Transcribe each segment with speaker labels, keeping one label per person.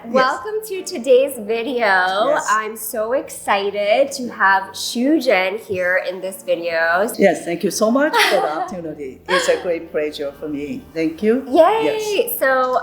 Speaker 1: welcome to today's video.
Speaker 2: Yes.
Speaker 1: I'm so excited to have Shu-jen here in this video.
Speaker 2: Yes, thank you so much for the opportunity. It's a great pleasure for me. Thank you.
Speaker 1: Yay!
Speaker 2: Yes.
Speaker 1: So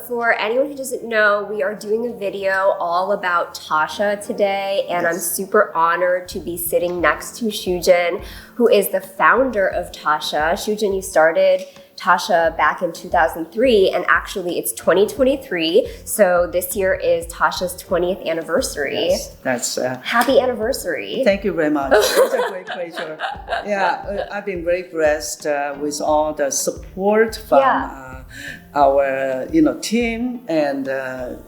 Speaker 1: for anyone who doesn't know, we are doing a video all about Taccia today, and I'm super honored to be sitting next to Shu-jen, who is the founder of Taccia. Shu-jen, you started Taccia back in 2003, and actually it's 2023, so this year is Taccia's 20th anniversary.
Speaker 2: Yes, that's
Speaker 1: happy anniversary.
Speaker 2: Thank you very much. It's a great pleasure. Yeah, I've been very blessed with all the support from our team, and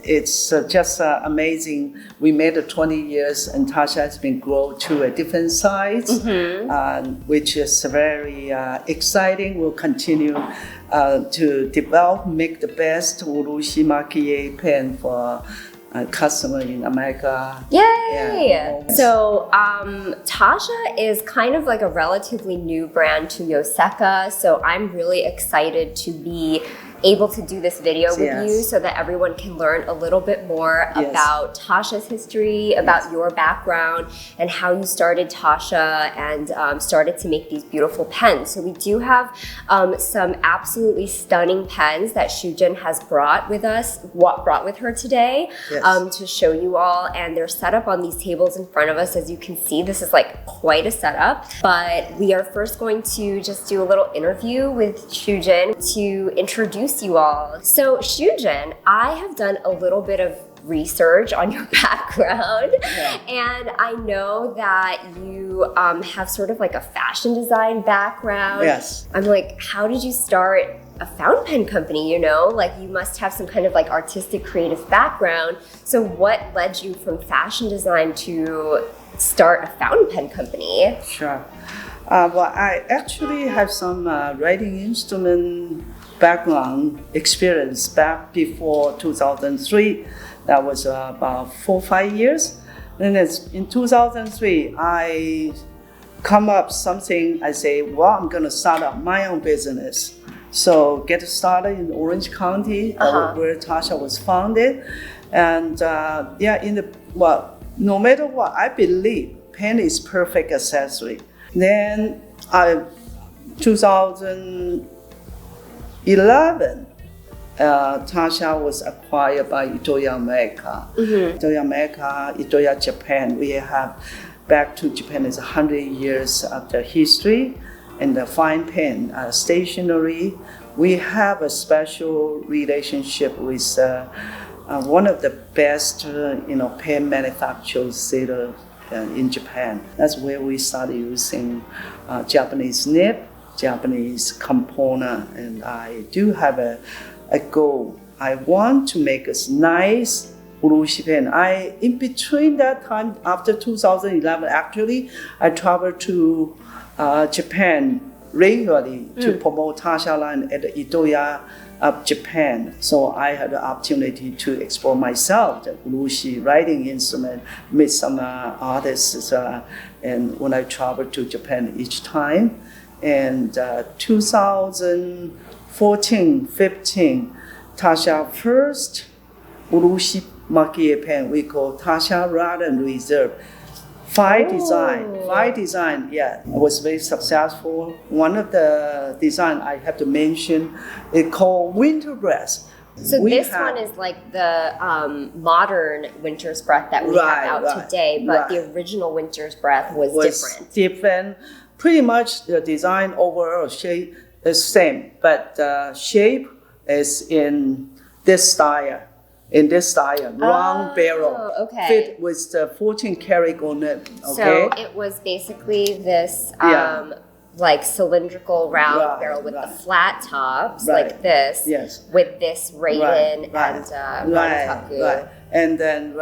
Speaker 2: it's just amazing. We made it 20 years, and Taccia has been grown to a different size, which is very exciting. We'll continue to develop, make the best Urushi Maki-e Pen for customer in America.
Speaker 1: Yay!
Speaker 2: Yeah.
Speaker 1: So Taccia is kind of like a relatively new brand to Yoseka, so I'm really excited to be able to do this video with you so that everyone can learn a little bit more about Taccia's history, about your background, and how you started Taccia and started to make these beautiful pens. So we do have some absolutely stunning pens that Shu-jen has brought with her today to show you all, and they're set up on these tables in front of us. As you can see, this is like quite a setup, but we are first going to just do a little interview with Shu-jen to introduce you all. So Shu-jen, I have done a little bit of research on your background, and I know that you have sort of like a fashion design background.
Speaker 2: Yes.
Speaker 1: I'm like, how did you start a fountain pen company? You know, like you must have some kind of like artistic creative background. So what led you from fashion design to start a fountain pen company?
Speaker 2: Sure. Well, I actually have some writing instrument background experience back before 2003. That was about 4 or 5 years. Then in 2003, I come up something, I say, well, I'm gonna start up my own business. So get started in Orange County, where Taccia was founded. And no matter what, I believe pen is perfect accessory. Then 2011, Taccia was acquired by Itoya America. Itoya America, Itoya Japan. We have back to Japan is 100 years of the history, and the fine pen, stationery. We have a special relationship with one of the best, pen manufacturers in Japan. That's where we started using Japanese nib, Japanese component, and I do have a goal. I want to make a nice Urushi pen. In between that time, after 2011, actually, I traveled to Japan regularly to promote Taccia line at the Itoya of Japan. So I had the opportunity to explore myself, the Urushi writing instrument, meet some artists, and when I traveled to Japan each time. And 2014-15, Taccia first Urushi Maki-e Pen, we call Taccia Rad and Reserve. Five design, was very successful. One of the design I have to mention is called Winter Breath.
Speaker 1: So this one is like the modern Winter's Breath that we have out today, but the original Winter's Breath was
Speaker 2: different. Pretty much the design overall shape is same, but the shape is in this style. Round barrel, fit with the 14-karat gold nib.
Speaker 1: So it was basically this like cylindrical round barrel with the flat tops, like this, with this raven and Rankaku.
Speaker 2: And then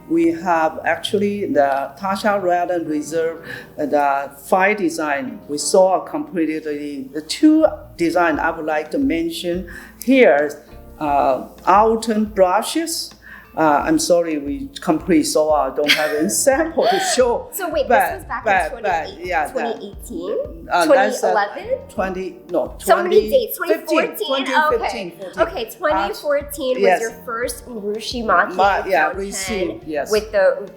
Speaker 2: we have actually the Taccia Red and Reserve, the 5 design. We saw completely the 2 design I would like to mention here. Autumn brushes I'm sorry, we complete so I don't have any sample to show.
Speaker 1: So wait, this was back in 2018? 2011?
Speaker 2: So
Speaker 1: many dates. 2014?
Speaker 2: 2015.
Speaker 1: Okay, 2014 was your first Urushi Maki-e Pen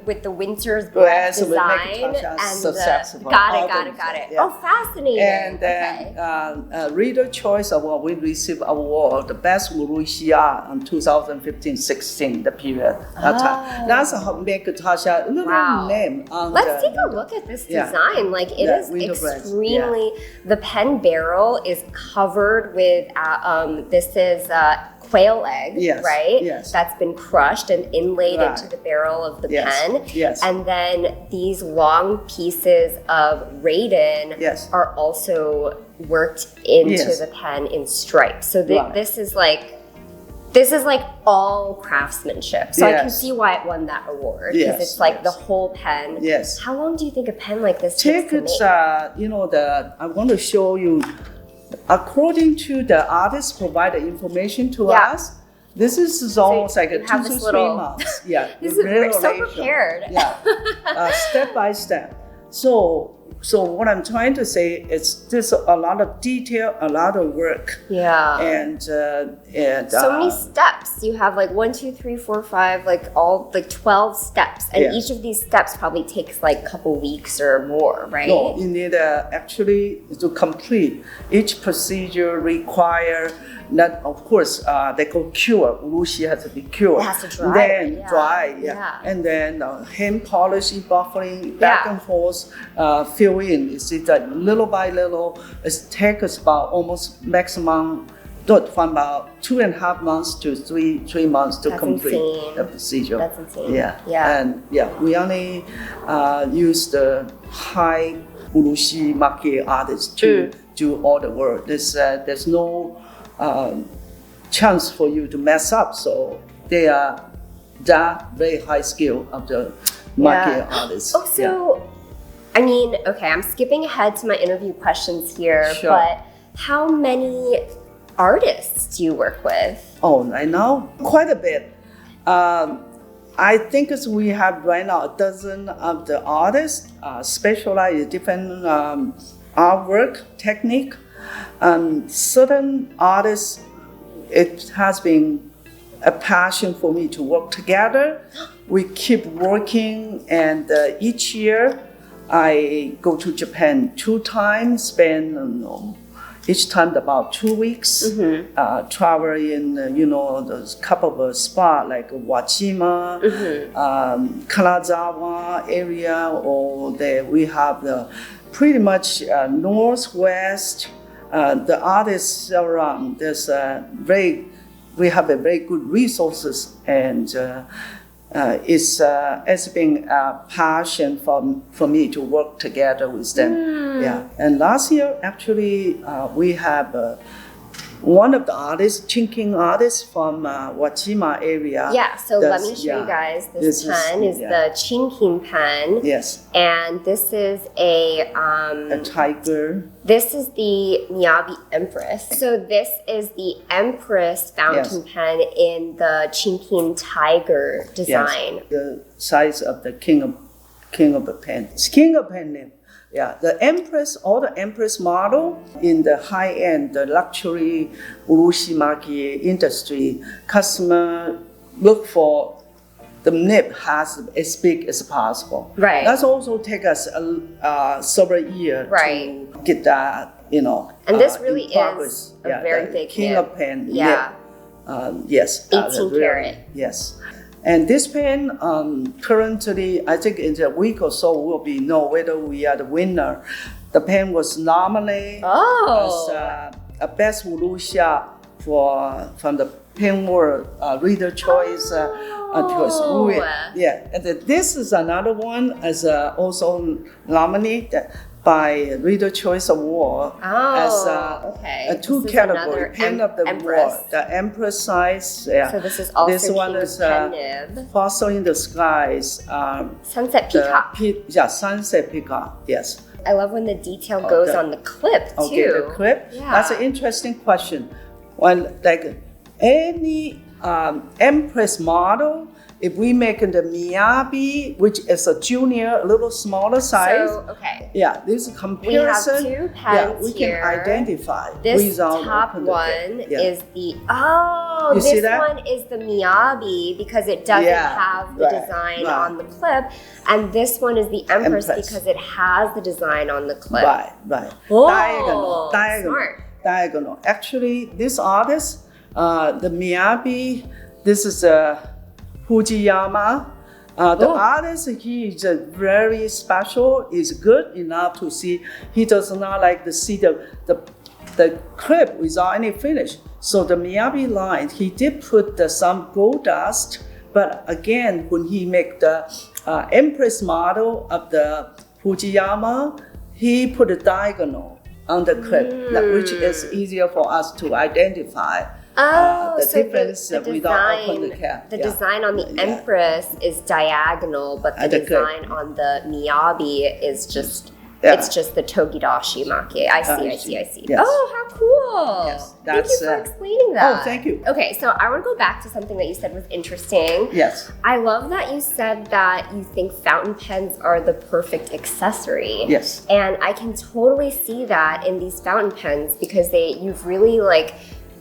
Speaker 1: with the winter's breath design. And got it. Oh, fascinating.
Speaker 2: And then Reader Choice Award, we received award, the best Urushi art in 2015-16, the period. That's how make Taccia a little name.
Speaker 1: Let's take a look at this design. Like it is extremely. The pen barrel is covered with. This is quail egg, right?
Speaker 2: Yes.
Speaker 1: That's been crushed and inlaid into the barrel of the pen.
Speaker 2: Yes.
Speaker 1: And then these long pieces of raden are also worked into the pen in stripes. So this is like all craftsmanship. So I can see why it won that award. Because it's like the whole pen.
Speaker 2: Yes.
Speaker 1: How long do you think a pen like this takes to make?
Speaker 2: I want to show you, according to the artist provided information to us, this is almost like a 2 to 3 months. Yeah.
Speaker 1: This is so prepared.
Speaker 2: Step by step. So what I'm trying to say is there's a lot of detail, a lot of work.
Speaker 1: Yeah.
Speaker 2: And
Speaker 1: so many steps. You have like 1, 2, 3, 4, 5, like 12 steps. And each of these steps probably takes like a couple weeks or more, right?
Speaker 2: No, you need actually to complete each procedure require that, of course, they go cure. Urushi has to be cured.
Speaker 1: It has to dry.
Speaker 2: Then dry, and then hand polishing, buffering, back and forth, fill in. You see that little by little, it takes about almost maximum from about 2.5 months to three months to complete the procedure.
Speaker 1: That's insane.
Speaker 2: And we only use the high Urushi Maki artists to do all the work. There's no chance for you to mess up, so they are that very high skill of the Maki artists.
Speaker 1: Oh, so I mean, okay, I'm skipping ahead to my interview questions here, but how many artists do you work with?
Speaker 2: Oh, right now, quite a bit. I think we have right now a dozen of the artists specialize in different artwork technique. Certain artists, it has been a passion for me to work together. We keep working, and each year I go to Japan 2 times, spend each time about 2 weeks, travel in the couple of spots like Wajima, Kanazawa area, or we have the pretty much northwest. The artists around, we have a very good resources, and it's been a passion for me to work together with them. And last year actually we have one of the artists, Chinking artists from Wajima area.
Speaker 1: So let me show you guys. This pen is the Chinking pen. And this is a
Speaker 2: tiger.
Speaker 1: This is the Miyabi Empress. So this is the Empress fountain pen in the Chinking tiger design.
Speaker 2: The size of the king of the pen. It's king of pen name. The Empress, all the Empress model in the high-end, the luxury Urushi Maki industry, customer look for the nib has as big as possible. That's also take us several years to get that,
Speaker 1: And this really is a very big
Speaker 2: king
Speaker 1: nib.
Speaker 2: of pen
Speaker 1: Yeah.
Speaker 2: nib.
Speaker 1: 18 karat.
Speaker 2: And this pen, currently, I think in a week or so, we'll know whether we are the winner. The pen was nominated as a best Urushi from the Pen World Reader Choice. And this is another one as also nominated by Reader Choice Award as a 2 category pen of the
Speaker 1: Empress.
Speaker 2: award. The Empress size.
Speaker 1: So this is also
Speaker 2: this one is
Speaker 1: pen nib.
Speaker 2: Fossil in the Skies.
Speaker 1: Sunset Peacock.
Speaker 2: Sunset Peacock. Yes.
Speaker 1: I love when the detail goes on the clip too.
Speaker 2: Okay, the clip. That's an interesting question. When any Empress model. If we make the Miyabi, which is a junior, a little smaller size.
Speaker 1: So, okay.
Speaker 2: Yeah, this comparison.
Speaker 1: We have two pens
Speaker 2: we can
Speaker 1: here.
Speaker 2: identify.
Speaker 1: This top one is the, this one is the Miyabi because it doesn't have the design on the clip. And this one is the Empress because it has the design on the clip.
Speaker 2: Right.
Speaker 1: Oh,
Speaker 2: Diagonal. Actually, this artist, the Miyabi, this is a Fujiyama. The artist, he is very special. Is good enough to see. He does not like to see the clip without any finish. So the Miyabi line, he did put some gold dust. But again, when he make the Empress model of the Fujiyama, he put a diagonal on the clip, which is easier for us to identify. The
Speaker 1: so
Speaker 2: difference without opening the cap.
Speaker 1: The design on the Empress is diagonal, but the design on the Miyabi is just it's just the Togidashi Maki. I see.
Speaker 2: Yes.
Speaker 1: Oh, how cool!
Speaker 2: Yes,
Speaker 1: thank you for explaining that.
Speaker 2: Oh, thank you.
Speaker 1: Okay, so I want to go back to something that you said was interesting.
Speaker 2: Yes.
Speaker 1: I love that you said that you think fountain pens are the perfect accessory.
Speaker 2: Yes.
Speaker 1: And I can totally see that in these fountain pens because you've really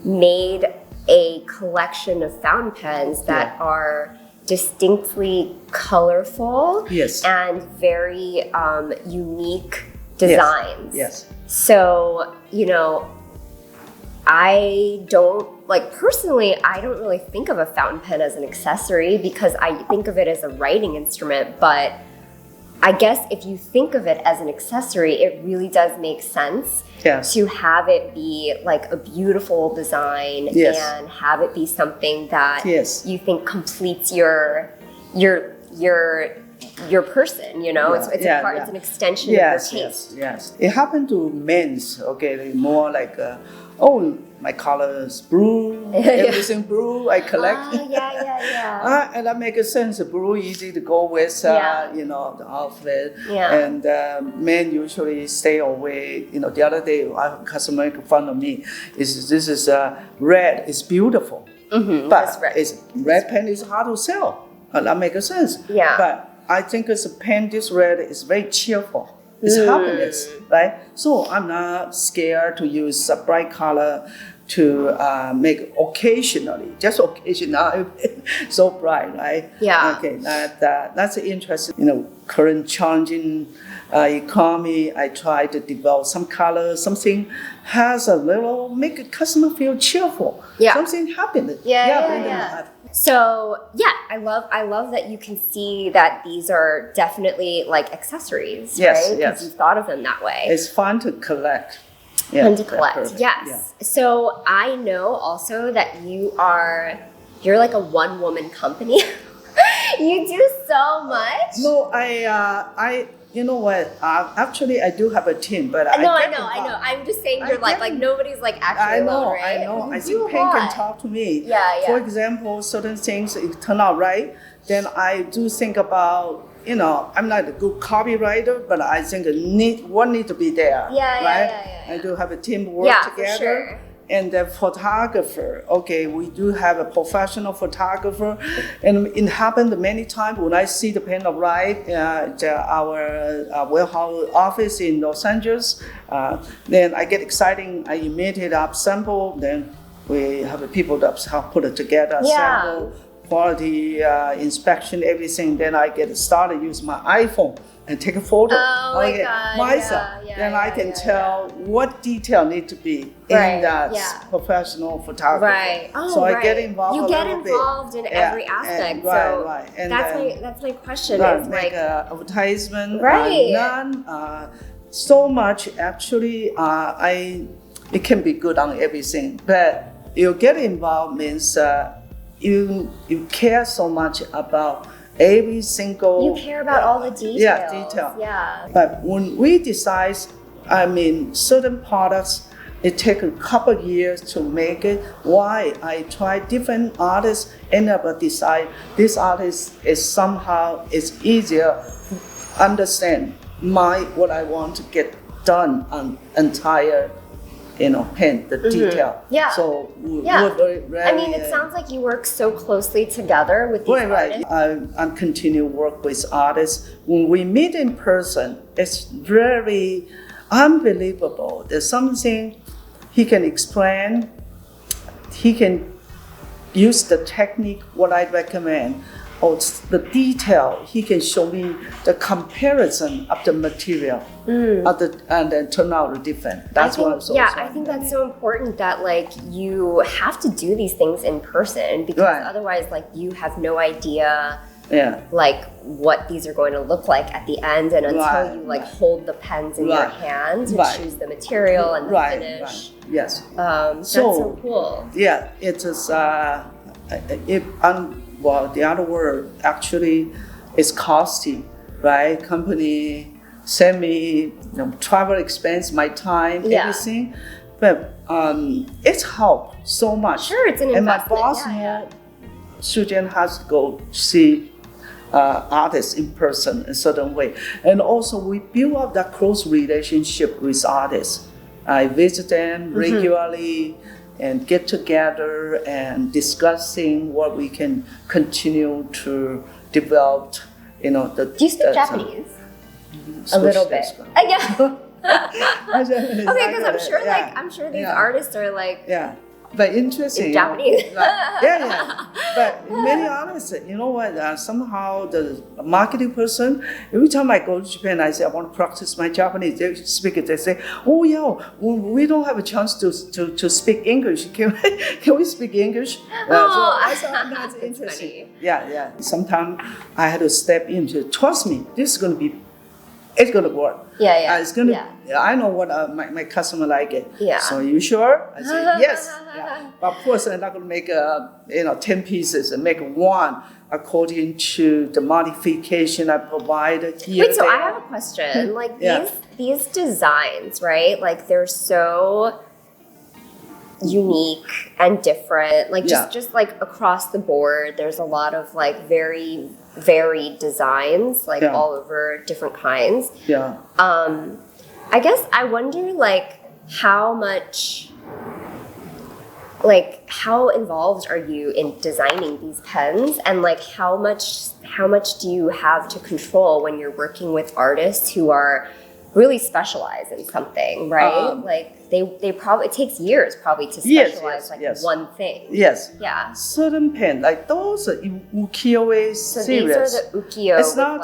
Speaker 1: made a collection of fountain pens that are distinctly colorful and very unique designs.
Speaker 2: Yes.
Speaker 1: So, I don't, personally, I don't really think of a fountain pen as an accessory because I think of it as a writing instrument, but I guess if you think of it as an accessory, it really does make sense to have it be a beautiful design and have it be something that you think completes your person, it's a part, it's an extension of your taste.
Speaker 2: Yes. It happened to men's, okay, more my color is blue, everything blue, I collect. And that makes sense, blue easy to go with, the outfit. And men usually stay away. The other day, a customer made fun of me. This is red, it's beautiful. But red pen is hard to sell. That makes sense. But I think this red is very cheerful. It's happiness, right? So I'm not scared to use a bright color to make occasionally, just occasionally, so bright, right? Okay, that's interesting. Current challenging economy, I try to develop some color, something has a little, make a customer feel cheerful. Something happiness.
Speaker 1: So I love that you can see that these are definitely accessories, right? Because you thought of them that way.
Speaker 2: It's fun to collect.
Speaker 1: Fun to collect, yes. So I know also that you're like a one-woman company. You do so much.
Speaker 2: No, you know what? Actually, I do have a team, but
Speaker 1: I know. I'm just saying you're like nobody's actually alone, right?
Speaker 2: I know. I think Pen can talk to me. For example, certain things it turn out right, then I do think about. I'm not a good copywriter, but I think one need to be there. I do have a team work together.
Speaker 1: For sure.
Speaker 2: And the photographer, we do have a professional photographer, and it happened many times when I see the pen arrive at our warehouse office in Los Angeles. Then I get excited. I immediately up sample. Then we have people that help put it together, sample, quality inspection, everything. Then I get started use my iPhone and take a photo myself. Then I can tell what detail need to be in that professional photography.
Speaker 1: Right.
Speaker 2: So I get involved.
Speaker 1: You get involved in every aspect. And that's my question. Is
Speaker 2: make advertisement.
Speaker 1: Right.
Speaker 2: So much actually. It can be good on everything, but you get involved means you care so much about every single.
Speaker 1: You care about all the details.
Speaker 2: Yeah. But when we decide, certain products, it takes a couple of years to make it. Why? I try different artists, end up decide this artist is easier to understand what I want to get done on entire pen, the detail.
Speaker 1: Yeah.
Speaker 2: So
Speaker 1: Yeah.
Speaker 2: we're very,
Speaker 1: I mean, it sounds like you work so closely together with these artists.
Speaker 2: I'm continue work with artists. When we meet in person, it's very unbelievable. There's something he can explain. He can use the technique, what I recommend, or the detail. He can show me the comparison of the material, and then turn out different. That's
Speaker 1: I think that's so important that like you have to do these things in person because otherwise, like you have no idea. Like what these are going to look like at the end, and until you like hold the pens in your hands and choose the material and the finish.
Speaker 2: Yes.
Speaker 1: That's so cool.
Speaker 2: Yeah, it is. Well, the other word actually is costly, right? Company send me travel expense, my time, everything, but it's helped so much.
Speaker 1: Sure, it's an investment.
Speaker 2: And my boss Shu-jen has to go see artists in person in a certain way. And also we build up that close relationship with artists. I visit them regularly and get together and discussing what we can continue to develop,
Speaker 1: Do you speak Japanese? A little bit. Yeah. Okay, because I'm sure these artists are like
Speaker 2: but interesting.
Speaker 1: Japanese.
Speaker 2: But many artists, somehow the marketing person, every time I go to Japan, I say, I want to practice my Japanese. They speak it, they say, oh yeah, we don't have a chance to speak English. Can we speak English? So I thought that's interesting.
Speaker 1: Funny.
Speaker 2: Yeah. Sometimes I had to step in to trust me, this is going to be, it's going to work. It's going to. I know what my customer like it. So you sure? I say yes. But of course, I'm not going to make 10 pieces and make one according to the modification I provided here.
Speaker 1: Wait, so I have a question. Like these designs, right? Like they're so unique and different. Like just like across the board, there's a lot of like very varied designs, like all over different kinds. I guess I wonder like how involved are you in designing these pens, and like how much do you have to control when you're working with artists who are really specialized in something, right? Like they probably, it takes years probably to specialize one thing. Yeah.
Speaker 2: Certain pen, like those ukiyo-e series.
Speaker 1: So these are the ukiyo.
Speaker 2: It's not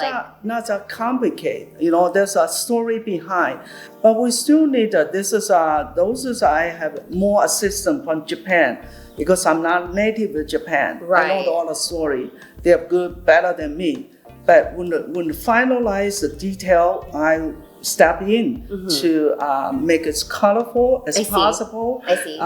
Speaker 2: that complicated. There's a story behind, but we still need those I have more assistance from Japan because I'm not native of Japan.
Speaker 1: Right.
Speaker 2: I know all the story. They're good, better than me. But when finalize the detail, I step in to make it colorful as possible.
Speaker 1: I see.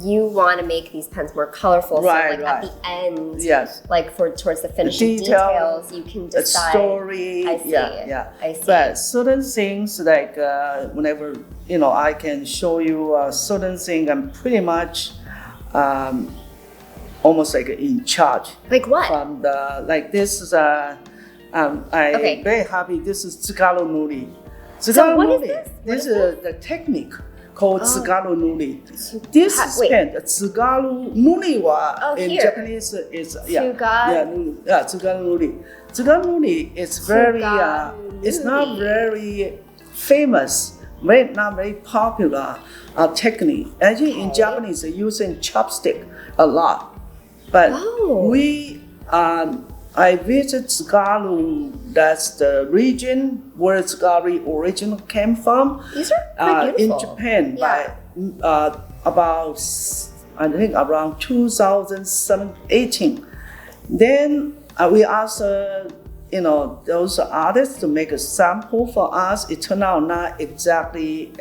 Speaker 1: You want to make these pens more colorful, so like at the end, like towards the finishing details, you can decide.
Speaker 2: Story.
Speaker 1: I see. I see.
Speaker 2: But certain things like whenever I can show you certain thing, I'm pretty much almost like in charge.
Speaker 1: Like what?
Speaker 2: From this is I'm very happy. This is tsugaru nuri.
Speaker 1: So what is this?
Speaker 2: This is the technique called tsugaru nuri. This pen, tsugaru nuri in Japanese is tsugaru nuri. Tsugaru nuri is very it's not very famous, not very popular technique. Actually, in Japanese, they're using chopstick a lot, but I visit Tsugaru, that's the region where Tsugaru originally came from.
Speaker 1: These are pretty beautiful.
Speaker 2: In Japan by about, I think, around 2018. Then we asked, those artists to make a sample for us. It turned out not exactly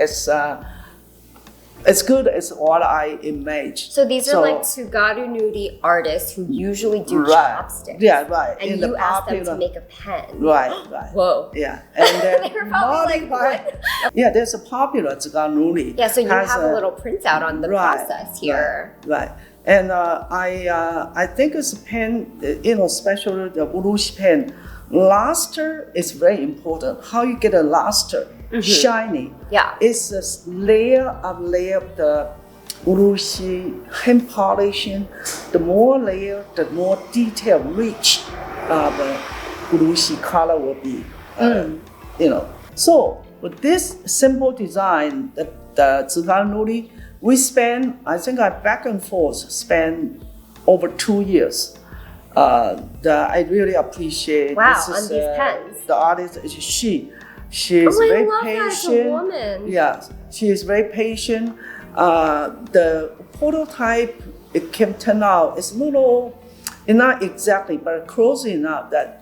Speaker 2: as good as what I imagined.
Speaker 1: So these are like tsugaru nuri artists who usually do chopsticks. And you asked them to make a pen.
Speaker 2: Right.
Speaker 1: Whoa.
Speaker 2: Yeah. And then
Speaker 1: they were probably like, what?
Speaker 2: There's a popular tsugaru nuri.
Speaker 1: Yeah, so you have a little printout on the process here.
Speaker 2: Right. And I think it's a pen, especially the Urushi pen. Luster is very important. How you get a luster shiny.
Speaker 1: Yeah.
Speaker 2: It's a layer of the urushi hand polishing. The more layer, the more detail rich the urushi color will be. So with this simple design, the Tsugaru Nuri, we spent, I think I back and forth spent over 2 years. I really appreciate.
Speaker 1: Wow,
Speaker 2: this
Speaker 1: on these pens.
Speaker 2: The artist is she. She is very patient.
Speaker 1: That as a woman.
Speaker 2: Yeah, she is very patient. The prototype it can turn out it's not exactly, but close enough that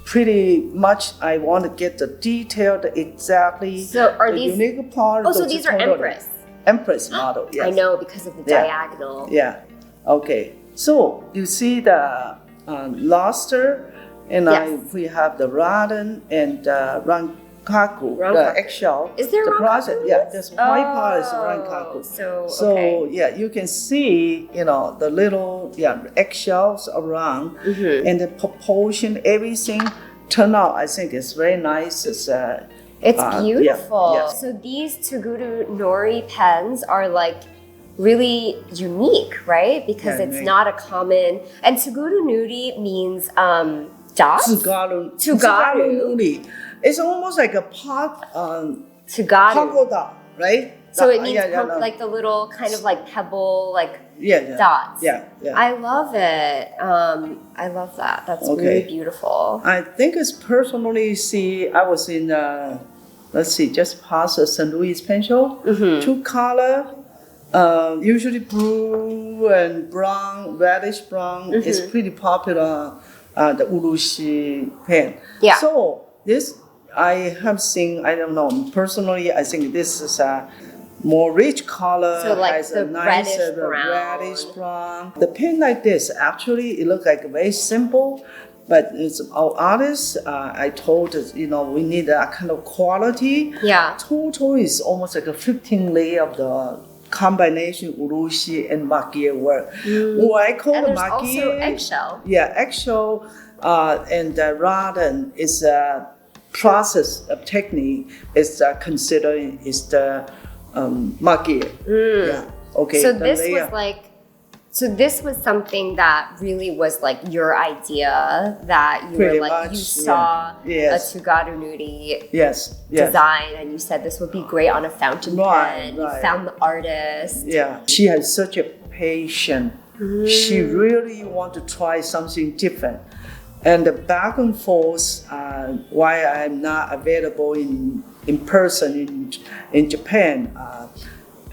Speaker 2: pretty much I want to get the detail, exactly.
Speaker 1: So are
Speaker 2: the
Speaker 1: these
Speaker 2: unique part?
Speaker 1: so these are Empress.
Speaker 2: Empress model. Yes.
Speaker 1: I know because of the diagonal.
Speaker 2: Yeah. Okay. So you see the luster, and we have the Raden and Rankaku, the eggshell.
Speaker 1: Is there
Speaker 2: the
Speaker 1: Rankaku?
Speaker 2: process? Yeah, this white part is Rankaku. So yeah, you can see the little eggshells around, and the proportion, everything turned out. I think it's very nice.
Speaker 1: It's beautiful.
Speaker 2: Yeah.
Speaker 1: So these Tsugaru Nori pens are like really unique, right? Because it's not a common. And Tsugaru Nuri means dots.
Speaker 2: Tsugaru Nuri. It's almost like a pot.
Speaker 1: Tsugaru.
Speaker 2: Dot, right?
Speaker 1: So it means like the little kind of like pebble, like dots.
Speaker 2: Yeah.
Speaker 1: I love it. I love that. That's really beautiful.
Speaker 2: I think it's personally I was in just past the St. Louis pen show. 2 color. Usually blue and brown, reddish brown is pretty popular. The Urushi pen. Yeah. So this I have seen. I don't know personally. I think this is a more rich color.
Speaker 1: So like
Speaker 2: has
Speaker 1: the
Speaker 2: a nice reddish brown. The pen like this actually it looks like very simple. But it's our artists. I told we need that kind of quality.
Speaker 1: Yeah.
Speaker 2: Total is almost like a 15 layer of the combination Urushi and Maki-e work. I call
Speaker 1: and
Speaker 2: the
Speaker 1: there's
Speaker 2: Maki-e.
Speaker 1: Also eggshell.
Speaker 2: Yeah, eggshell and Raden is a process of technique. Is considering is the Maki-e. Yeah. Okay.
Speaker 1: So this was something that really was like your idea that you
Speaker 2: Pretty
Speaker 1: were like
Speaker 2: much,
Speaker 1: you saw
Speaker 2: yeah.
Speaker 1: a Tsugaru Nuri
Speaker 2: yes.
Speaker 1: design and you said this would be great on a fountain pen. You found the artist.
Speaker 2: Yeah, she has such a patience. She really want to try something different. And the back and forth, why I'm not available in person in Japan.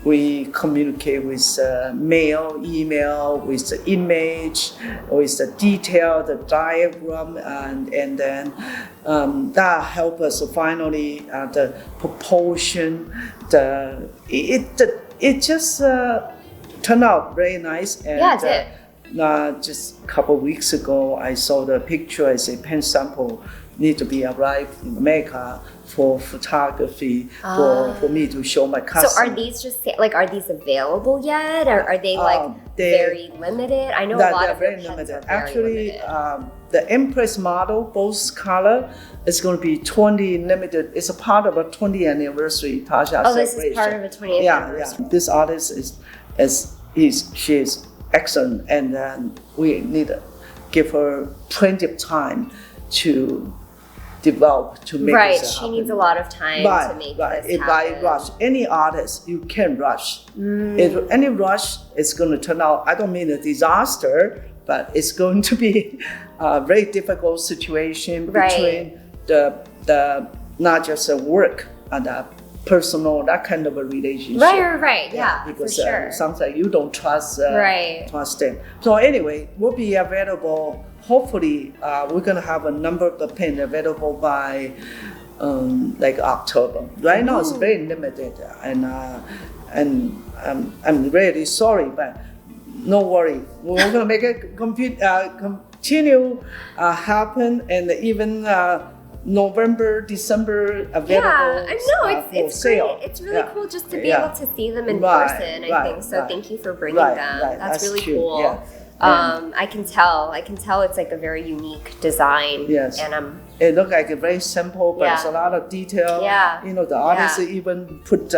Speaker 2: We communicate with mail, email, with the image, with the detail, the diagram, and then that help us finally the proportion. It just turned out very nice. And,
Speaker 1: yeah, it did.
Speaker 2: Just a couple of weeks ago, I saw the picture. I say pen sample need to be arrived in America for photography for me to show my customers.
Speaker 1: So are these are these available yet, or are they very limited? I know a lot of your pens limited. Are very limited.
Speaker 2: The Empress model, both color, is going to be 20 limited. It's a part of a 20th anniversary Taccia celebration.
Speaker 1: This is part of a 20th anniversary.
Speaker 2: Yeah. This artist she is excellent, and we need to give her plenty of time to develop to make this
Speaker 1: she needs a lot of time to make this
Speaker 2: if
Speaker 1: happen.
Speaker 2: I rush any artist, you can rush. If any rush, it's going to turn out. I don't mean a disaster, but it's going to be a very difficult situation between the not just the work and the personal, that kind of a relationship.
Speaker 1: Right. Yeah,
Speaker 2: because
Speaker 1: for sure.
Speaker 2: Sometimes you don't trust them. So anyway, we'll be available. Hopefully, we're gonna have a number of the pen available by October. Right now, it's very limited, and I'm really sorry, but no worry. We're gonna make it continue happen, and even November, December available.
Speaker 1: It's
Speaker 2: sale.
Speaker 1: Great. It's really cool just to be able to see them in person. I think so. Thank you for bringing them. That's really
Speaker 2: true.
Speaker 1: cool.
Speaker 2: Yeah.
Speaker 1: I can tell it's like a very unique design.
Speaker 2: Yes.
Speaker 1: And
Speaker 2: it looked like very simple, but it's a lot of detail.
Speaker 1: Yeah.
Speaker 2: You know, the artist even put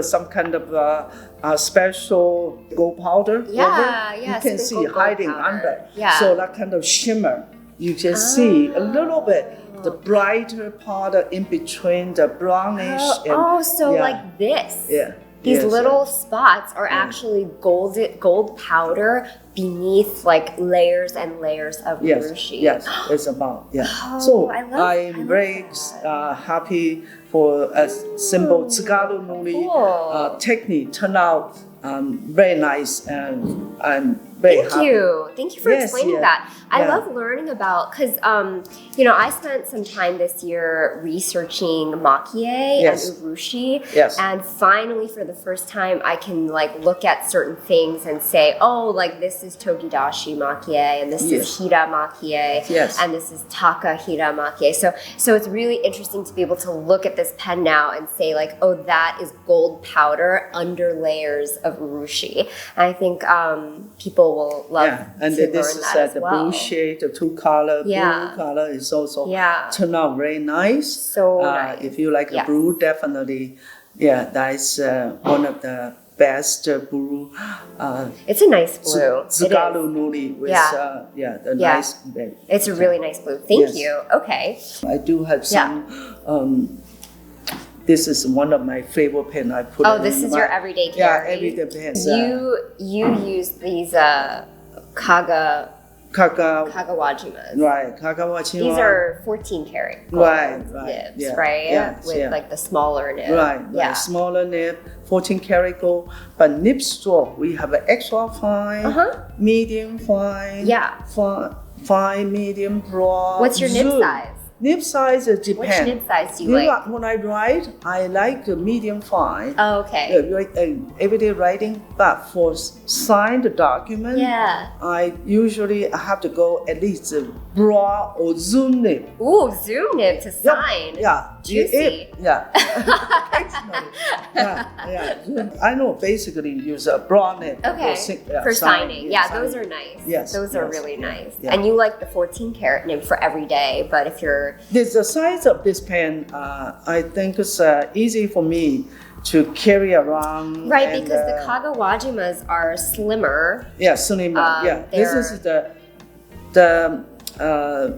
Speaker 2: some kind of special gold powder over. You can see hiding under.
Speaker 1: Yeah.
Speaker 2: So that kind of shimmer, you can see a little bit the brighter part in between the brownish.
Speaker 1: Like this.
Speaker 2: Yeah.
Speaker 1: These little spots are actually gold powder beneath like layers and layers of urushi.
Speaker 2: Yes, it's about I'm very happy for a simple tsugaru nuri technique turned out very nice, and I'm very happy.
Speaker 1: Thank you for explaining that. I love learning about, because I spent some time this year researching Maki-e and Urushi, and finally for the first time I can like look at certain things and say, oh, like this is Togidashi Maki-e, and this is Hira Maki-e, and this is Taka Hira Maki-e. So it's really interesting to be able to look at this pen now and say like, oh, that is gold powder under layers of Urushi. And I think people will love
Speaker 2: and
Speaker 1: to
Speaker 2: this
Speaker 1: learn
Speaker 2: is
Speaker 1: that as
Speaker 2: the
Speaker 1: well.
Speaker 2: blue shade, the blue color is also turned out very nice.
Speaker 1: So nice.
Speaker 2: If you like the blue, definitely, that's one of the best blue.
Speaker 1: It's a nice blue.
Speaker 2: Tsugaru nuri with the nice.
Speaker 1: It's a really nice blue. Thank you. Okay.
Speaker 2: I do have some. This is one of my favorite pen. I put.
Speaker 1: Oh, this is your everyday carry.
Speaker 2: Yeah, everyday pen.
Speaker 1: You use these Kagawajimas.
Speaker 2: Right, Kagawajima.
Speaker 1: These are 14 karat nibs, right? With like the smaller nib.
Speaker 2: Right, smaller nib, 14 karat gold. But nib stroke, we have an extra fine, medium fine, fine, medium, broad.
Speaker 1: What's your nib size?
Speaker 2: Nib size depends.
Speaker 1: Which nib size do you like?
Speaker 2: When I write, I like the medium fine.
Speaker 1: Oh, okay.
Speaker 2: Everyday writing, but for signed document, I usually have to go at least broad or zoom nib.
Speaker 1: Ooh, zoom nib to sign. Juicy.
Speaker 2: I know basically use a broad nib.
Speaker 1: Okay. For signing. Those are nice.
Speaker 2: Yes.
Speaker 1: Those are really nice. And you like the 14 karat nib for every day, but if you're
Speaker 2: the size of this pen, I think it's easy for me to carry around.
Speaker 1: Right, because the Kagawajimas are slimmer.
Speaker 2: Yeah, slimmer. This is the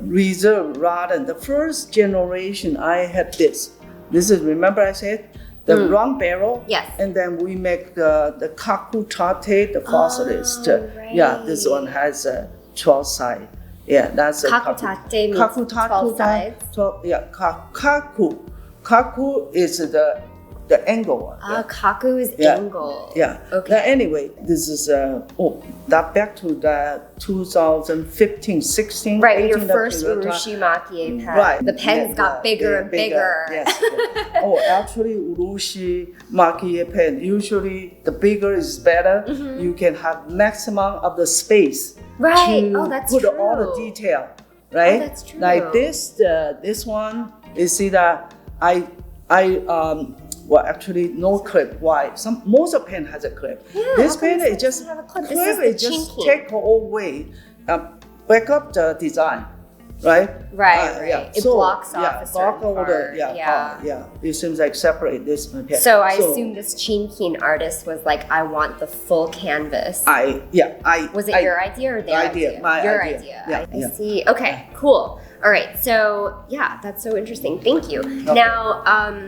Speaker 2: reserve rather. The first generation, I had this. This is, remember I said, the round barrel.
Speaker 1: Yes.
Speaker 2: And then we make the kaku tate, the fossilist. This one has a 12 side. Yeah, that's a
Speaker 1: kakutate means 12 sides.
Speaker 2: Kaku. Kaku is the angle one.
Speaker 1: Kaku is angle.
Speaker 2: Yeah.
Speaker 1: Okay.
Speaker 2: Anyway, this is back to the 2015-16.
Speaker 1: Right, your first Urushi Maki-e pen.
Speaker 2: Right.
Speaker 1: The pens got bigger and bigger.
Speaker 2: Yes. Actually, Urushi Maki-e Pen, usually the bigger is better. You can have maximum of the space.
Speaker 1: Right.
Speaker 2: To
Speaker 1: that's
Speaker 2: put
Speaker 1: true.
Speaker 2: all the detail, right?
Speaker 1: Oh, that's true.
Speaker 2: Like this one, you see that actually no clip. Why? Most of pen has a clip.
Speaker 1: Yeah,
Speaker 2: this pen is just
Speaker 1: have a clip.
Speaker 2: It just take away, back up the design, right?
Speaker 1: Right. It blocks off a certain part.
Speaker 2: It seems like separate this pen.
Speaker 1: So I assume this Chinkin artist was like, I want the full canvas. Was it your idea or their idea? Your idea. I see. Okay, cool. All right, so that's so interesting. Thank you.
Speaker 2: Okay.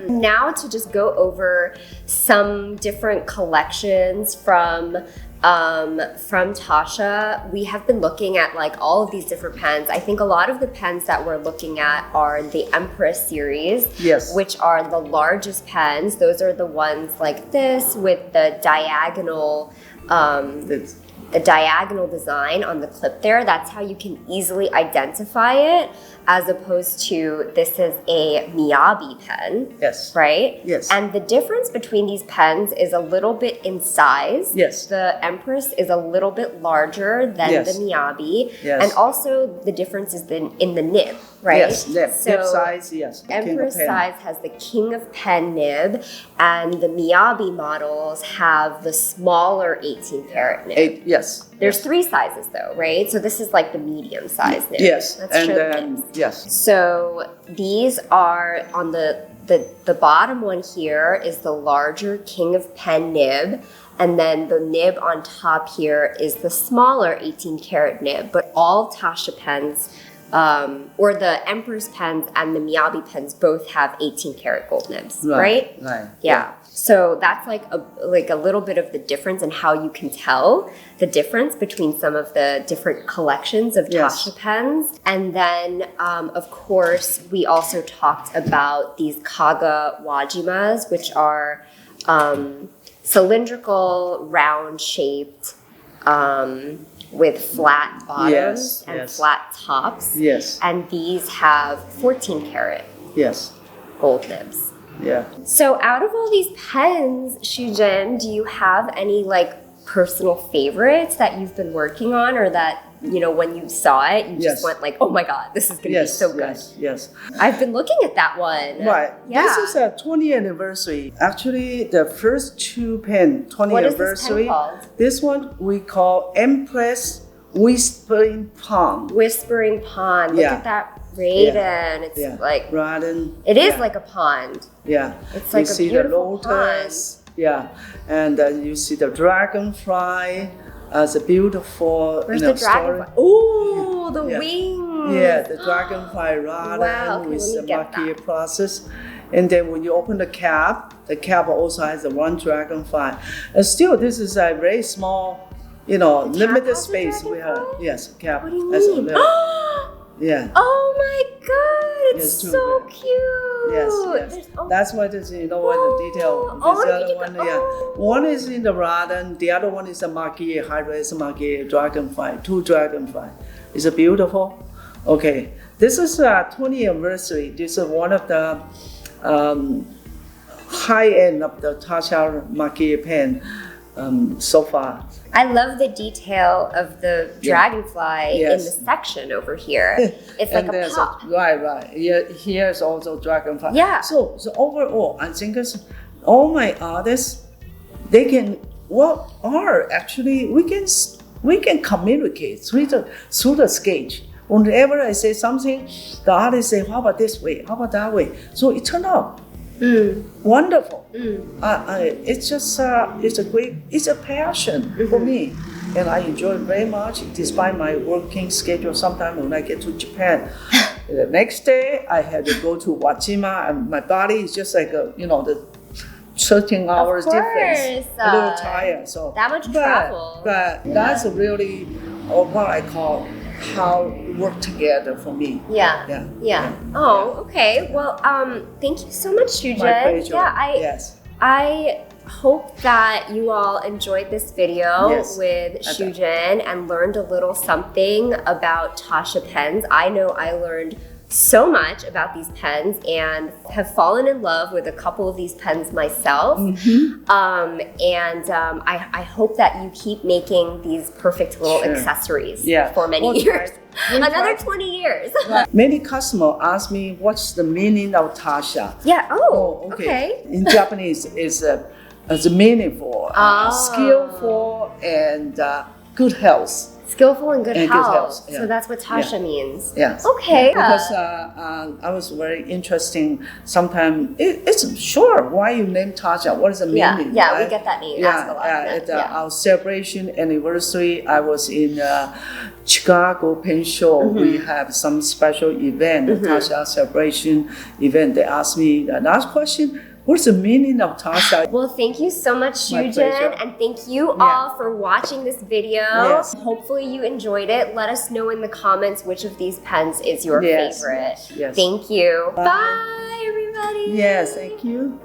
Speaker 1: Now to just go over some different collections from Taccia. We have been looking at like all of these different pens. I think a lot of the pens that we're looking at are the Empress series, which are the largest pens. Those are the ones like this with the diagonal design on the clip there. That's how you can easily identify it, as opposed to this is a Miyabi pen.
Speaker 2: Yes.
Speaker 1: Right?
Speaker 2: Yes.
Speaker 1: And the difference between these pens is a little bit in size.
Speaker 2: Yes.
Speaker 1: The Empress is a little bit larger than the Miyabi.
Speaker 2: Yes.
Speaker 1: And also the difference is in the nib, right?
Speaker 2: Yes, nib size, yes.
Speaker 1: Empress size has the King of Pen nib, and the Miyabi models have the smaller 18 karat nib.
Speaker 2: Yes.
Speaker 1: There's 3 sizes though, right? So this is like the medium size nib.
Speaker 2: Yes.
Speaker 1: Let's
Speaker 2: And
Speaker 1: show the
Speaker 2: then,
Speaker 1: nibs.
Speaker 2: yes.
Speaker 1: So these are on the bottom one here is the larger King of Pen nib. And then the nib on top here is the smaller 18 karat nib. But all Taccia pens, or the Empress pens and the Miyabi pens both have 18 karat gold nibs, right?
Speaker 2: Right.
Speaker 1: Yeah. So that's like a little bit of the difference in how you can tell the difference between some of the different collections of Taccia pens. And then, of course, we also talked about these Kaga Wajimas, which are cylindrical, round-shaped, with flat bottoms and flat tops.
Speaker 2: Yes.
Speaker 1: And these have 14 karat gold nibs.
Speaker 2: Yeah.
Speaker 1: So out of all these pens, Shu-jen, do you have any like personal favorites that you've been working on, or that, you know, when you saw it, you just went like, oh my God, this is going to be so good.
Speaker 2: Yes.
Speaker 1: I've been looking at that one.
Speaker 2: Right.
Speaker 1: Yeah.
Speaker 2: This is a 20th anniversary. Actually, the first 2 pen, 20th
Speaker 1: What is
Speaker 2: anniversary.
Speaker 1: this pen called?
Speaker 2: This one we call Empress Whispering Pond.
Speaker 1: Whispering Pond. Look at that raven. It's like, it is like a pond.
Speaker 2: Yeah.
Speaker 1: It's like
Speaker 2: you
Speaker 1: a
Speaker 2: see
Speaker 1: beautiful
Speaker 2: the lotus. Yeah. And you see the dragonfly as a beautiful
Speaker 1: Where's the dragonfly? Oh, the wings.
Speaker 2: Yeah, the dragonfly raden with the Maki-e process. And then when you open the cap also has the one dragonfly. And still, this is a very small, you know, limited space. We have cap.
Speaker 1: What do you
Speaker 2: as
Speaker 1: mean?
Speaker 2: Yeah.
Speaker 1: Oh my God, it's so cute.
Speaker 2: Yes. That's why this, you know, what the detail. This other one, one is in the raden, the other one is a Maki-e, high-res Maki-e dragonfly, 2 dragonfly. Is it beautiful? Okay, this is a 20th anniversary. This is one of the high end of the Taccia Maki-e Pen so far.
Speaker 1: I love the detail of the dragonfly in the section over here. It's like a pop.
Speaker 2: Right. Here's also dragonfly.
Speaker 1: Yeah.
Speaker 2: So overall, I think all my artists, they can actually we can communicate through the sketch. Whenever I say something, the artist say, "How about this way? How about that way?" So it turned out wonderful. It's just it's a passion for me, and I enjoy it very much. Despite my working schedule, sometimes when I get to Japan, the next day I had to go to Wajima, and my body is just like the 13 hours difference. A little tired. So
Speaker 1: that much travel.
Speaker 2: But that's really what I call how work together for me.
Speaker 1: Yeah. Oh, okay. Well, thank you so much, Shu-jen.
Speaker 2: My pleasure.
Speaker 1: Yeah, I hope that you all enjoyed this video with Shu-jen and learned a little something about Taccia pens. I know I learned so much about these pens and have fallen in love with a couple of these pens myself. I hope that you keep making these perfect little accessories for many years. Another 20 years.
Speaker 2: Many customers ask me what's the meaning of Taccia.
Speaker 1: Yeah. Oh, okay.
Speaker 2: In Japanese, it's a meaningful, skillful, and good health.
Speaker 1: Skillful and good health.
Speaker 2: Yeah.
Speaker 1: So that's what Taccia means.
Speaker 2: Yes.
Speaker 1: Okay.
Speaker 2: Because I was very interesting. Sometimes it's sure why you name Taccia. What is the meaning?
Speaker 1: Yeah,
Speaker 2: right?
Speaker 1: we get that name. Ask a lot of that.
Speaker 2: Our celebration anniversary, I was in Chicago Pen Show. We have some special event, Taccia celebration event. They asked me the last question. What's the meaning of Taccia?
Speaker 1: Well, thank you so much, Shu-jen, and thank you all for watching this video. Hopefully you enjoyed it. Let us know in the comments which of these pens is your favorite.
Speaker 2: Yes.
Speaker 1: Thank you. Bye, everybody.
Speaker 2: Yes, thank you.